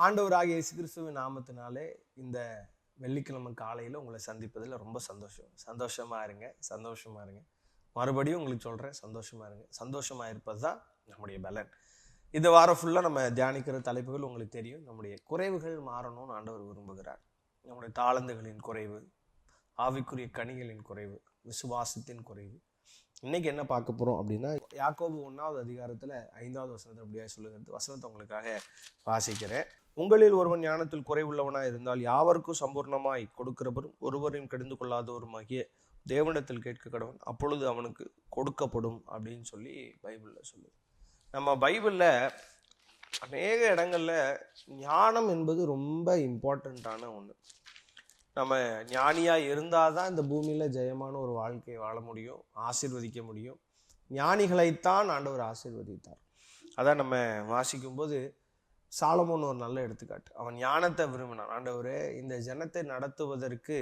ஆண்டவராகிய இயேசு கிறிஸ்துவின் நாமத்தினாலே இந்த வெள்ளிக்கிழமை காலையில் உங்களை சந்திப்பதில் ரொம்ப சந்தோஷமா இருங்க. மறுபடியும் உங்களுக்கு சொல்கிறேன், சந்தோஷமா இருப்பது தான் நம்முடைய பலன். இந்த வாரம் ஃபுல்லாக நம்ம தியானிக்கிற தலைப்புகள் உங்களுக்கு தெரியும். நம்முடைய குறைவுகள் மாறணும்னு ஆண்டவர் விரும்புகிறார். நம்முடைய தாளந்துகளின் குறைவு, ஆவிக்குரிய கனிகளின் குறைவு, விசுவாசத்தின் குறைவு. இன்னைக்கு என்ன பார்க்க போகிறோம் அப்படின்னா, யாக்கோபு 1வது அதிகாரத்தில் 5வது வசனத்தை அப்படியே சொல்லுகிறது. வசனத்தை உங்களுக்காக வாசிக்கிறேன். உங்களில் ஒருவன் ஞானத்தில் குறைவுள்ளவனாக இருந்தால் யாவருக்கும் சம்பூர்ணமாய் கொடுக்கிறவரும் ஒருவரையும் கடிந்து கொள்ளாதவருமாகிய தேவனிடத்தில் கேட்க கடவன், அப்பொழுது அவனுக்கு கொடுக்கப்படும் அப்படின்னு சொல்லி பைபிளில் சொல்லுது. நம்ம பைபிளில் அநேக இடங்களில் ஞானம் என்பது ரொம்ப இம்பார்ட்டண்ட்டான ஒன்று. நம்ம ஞானியாக இருந்தால் தான் இந்த பூமியில் ஜெயமான ஒரு வாழ்க்கையை வாழ முடியும், ஆசீர்வதிக்க முடியும். ஞானிகளைத்தான் ஆண்டவர் ஆசீர்வதித்தார். அதான் நம்ம வாசிக்கும்போது சாலமோன் ஒரு நல்ல எடுத்துக்காட்டு. அவன் ஞானத்தை விரும்பினான். ஆண்டவரே, இந்த ஜனத்தை நடத்துவதற்கு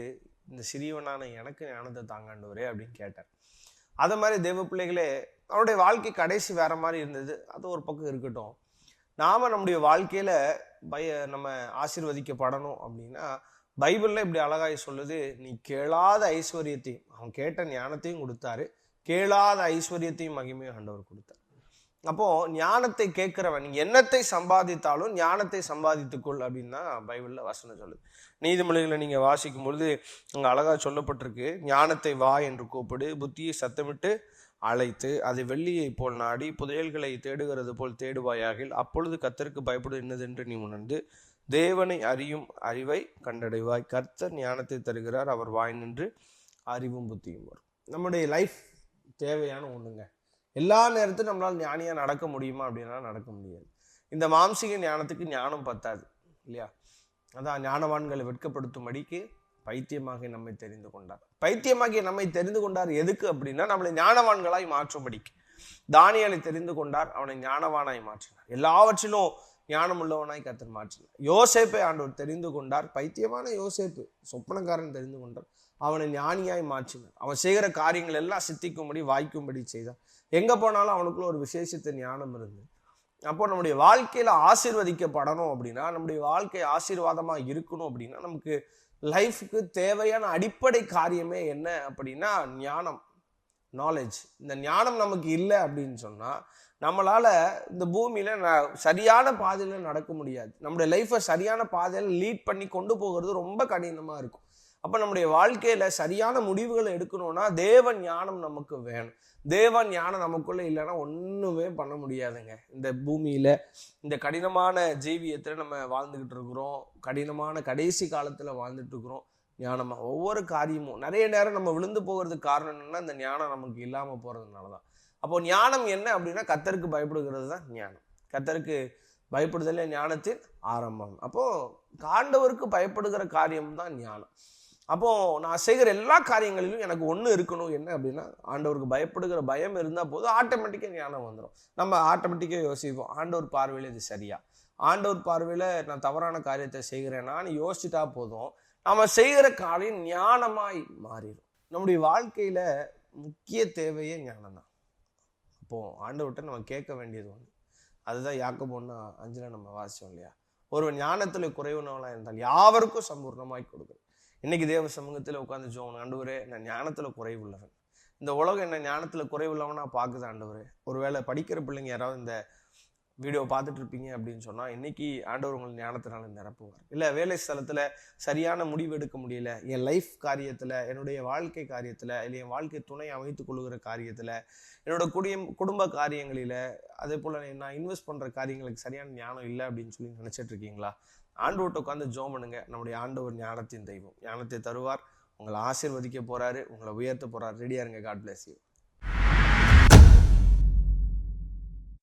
இந்த சிறியவனான எனக்கு ஞானத்தை தாங்க ஆண்டவரே அப்படின்னு கேட்டார். அதை மாதிரி தேவ பிள்ளைகளே, அவனுடைய வாழ்க்கை கடைசி வேற மாதிரி இருந்தது. அது ஒரு பக்கம் இருக்கட்டும். நாம நம்முடைய வாழ்க்கையில நம்ம ஆசீர்வதிக்கப்படணும் அப்படின்னா பைபிள்ல இப்படி அழகாய் சொல்லுது. நீ கேளாத ஐஸ்வர்யத்தையும், அவன் கேட்ட ஞானத்தையும் கொடுத்தாரு, கேளாத ஐஸ்வர்யத்தையும் மகிமையும் ஆண்டவர் கொடுத்தார். அப்போ ஞானத்தை கேட்கிறவன் என்னத்தை சம்பாதித்தாலும் ஞானத்தை சம்பாதித்துக்கொள் அப்படின்னு தான் பைபிள்ல வசனம் சொல்லுது. நீதிமொழிகளை நீங்க வாசிக்கும் பொழுது அங்க அழகா சொல்லப்பட்டிருக்கு, ஞானத்தை வா என்று கூப்பிடு, புத்தியை சத்தமிட்டு அழைத்து அதை வெள்ளியை போல் நாடி புதையல்களை தேடுகிறது போல் தேடுவாயாகில், அப்பொழுது கர்த்தருக்கு பயப்படு என்னதென்று நீ உணர்ந்து தேவனை அறியும் அறிவை கண்டடைவாய். கர்த்தர் ஞானத்தை தருகிறார், அவர் வாய் நின்று அறிவும் புத்தியும் வரும். நம்முடைய லைஃப் தேவையான ஒண்ணுங்க. எல்லா நேரத்திலும் நம்மளால் ஞானியாக நடக்க முடியுமா அப்படின்னா நடக்க முடியாது. இந்த மாம்சீக ஞானத்துக்கு ஞானம் பத்தாது இல்லையா? அதான் ஞானவான்களை வெட்கப்படுத்தும்படிக்கு பைத்தியமாக நம்மை தெரிந்து கொண்டார். பைத்தியமாகிய நம்மை தெரிந்து கொண்டார் எதுக்கு அப்படின்னா நம்மளை ஞானவான்களாய் மாற்றும்படிக்கு. தானியேலை தெரிந்து கொண்டார், அவனை ஞானவானாய் மாற்றினார். எல்லாவற்றிலும் ஞானம் உள்ளவனாய் கர்த்தர் மாற்றினார். யோசேப்பை ஆண்டவர் தெரிந்து கொண்டார். பைத்தியமான யோசேப்பு, சொப்பனக்காரன் தெரிந்து கொண்டார், அவனை ஞானியாய் மாற்றினார். அவன் செய்கிற காரியங்கள் எல்லாம் சித்திக்கும்படி வாய்க்கும்படி செய்தார். எங்க போனாலும் அவனுக்குள்ள ஒரு விசேஷத்தை ஞானம் இருந்தது. அப்போ நம்முடைய வாழ்க்கையில ஆசீர்வதிக்கப்படணும் அப்படின்னா, நம்முடைய வாழ்க்கை ஆசீர்வாதமா இருக்கணும் அப்படின்னா, நமக்கு லைஃபுக்கு தேவையான அடிப்படை காரியமே என்ன அப்படின்னா ஞானம், நாலேஜ். இந்த ஞானம் நமக்கு இல்லை அப்படின்னு சொன்னா நம்மளால இந்த பூமியில சரியான பாதையில நடக்க முடியாது. நம்முடைய லைஃப்பை சரியான பாதையில லீட் பண்ணி கொண்டு போகிறது ரொம்ப கடினமா இருக்கும். அப்ப நம்முடைய வாழ்க்கையில சரியான முடிவுகளை எடுக்கணும்னா தேவன் ஞானம் நமக்கு வேணும். தேவன் ஞானம் நமக்குள்ள இல்லைன்னா ஒண்ணுமே பண்ண முடியாதுங்க. இந்த பூமியில இந்த கடினமான ஜீவியத்துல நம்ம வாழ்ந்துகிட்டு இருக்கிறோம். கடினமான கடைசி காலத்துல வாழ்ந்துட்டு இருக்கிறோம். ஞானமா ஒவ்வொரு காரியமும் நிறைய நேரம் நம்ம விழுந்து போகிறதுக்கு காரணம் என்னன்னா இந்த ஞானம் நமக்கு இல்லாம போறதுனாலதான். அப்போ ஞானம் என்ன அப்படின்னா கர்த்தருக்கு பயப்படுகிறது தான் ஞானம். கர்த்தருக்கு பயப்படுதலே ஞானத்தின் ஆரம்பம். அப்போ ஆண்டவருக்கு பயப்படுகிற காரியம் தான் ஞானம். அப்போ நான் செய்கிற எல்லா காரியங்களிலும் எனக்கு ஒண்ணு இருக்கணும், என்ன அப்படின்னா ஆண்டவருக்கு பயப்படுகிற பயம் இருந்தா போதும், ஆட்டோமேட்டிக்கா ஞானம் வந்துடும். நம்ம ஆட்டோமேட்டிக்கா யோசிப்போம், ஆண்டவர் பார்வையில இது சரியா, ஆண்டவர் பார்வையில நான் தவறான காரியத்தை செய்கிறேனான்னு யோசிச்சுட்டா போதும், நம்ம செய்கிற காரியம் ஞானமாய் மாறிடும். நம்முடைய வாழ்க்கையில முக்கிய தேவையே ஞானம் தான். அப்போ ஆண்டவர்கிட்ட நம்ம கேட்க வேண்டியது ஒண்ணு. அதுதான் யாக்கோபு 1:5 நம்ம வாசிச்சோம் இல்லையா? ஒருவன் ஞானத்துல குறைவுனவனா இருந்தால் யாவருக்கும் சம்பூர்ணமாய் கொடுக்குறேன். இன்னைக்கு தேவ சமூகத்துல உட்கார்ந்து ஜெபம், ஆண்டவரே நான் ஞானத்துல குறைவுள்ளவன், இந்த உலகம் என்ன ஞானத்துல குறைவுள்ளவனா பாக்குது ஆண்டவரே. ஒருவேளை படிக்கிற பிள்ளைங்க யாராவது இந்த வீடியோ பார்த்துட்டு இருப்பீங்க அப்படின்னு சொன்னா இன்னைக்கு ஆண்டவர் உங்களை ஞானத்தினால நிரப்புவார். இல்ல வேலை ஸ்தலத்துல சரியான முடிவு எடுக்க முடியல, என் லைஃப் காரியத்துல, என்னுடைய வாழ்க்கை காரியத்துல, இல்லை என் வாழ்க்கை துணை அமைத்துக் கொள்ளுகிற காரியத்துல, என்னோட குடும்ப காரியங்களில, அதே போல நான் இன்வெஸ்ட் பண்ற காரியங்களுக்கு சரியான ஞானம் இல்லை அப்படின்னு சொல்லி நினைச்சிட்டு இருக்கீங்களா? ஆண்டவர்கிட்ட உட்காந்து ஜெபம் பண்ணுங்க. நம்முடைய ஆண்டவர் ஞானத்தின் தெய்வம், ஞானத்தை தருவார், உங்களை ஆசீர்வதிக்க போறாரு, உங்களை உயர்த்த போறாரு. ரெடியா இருங்க. God bless you.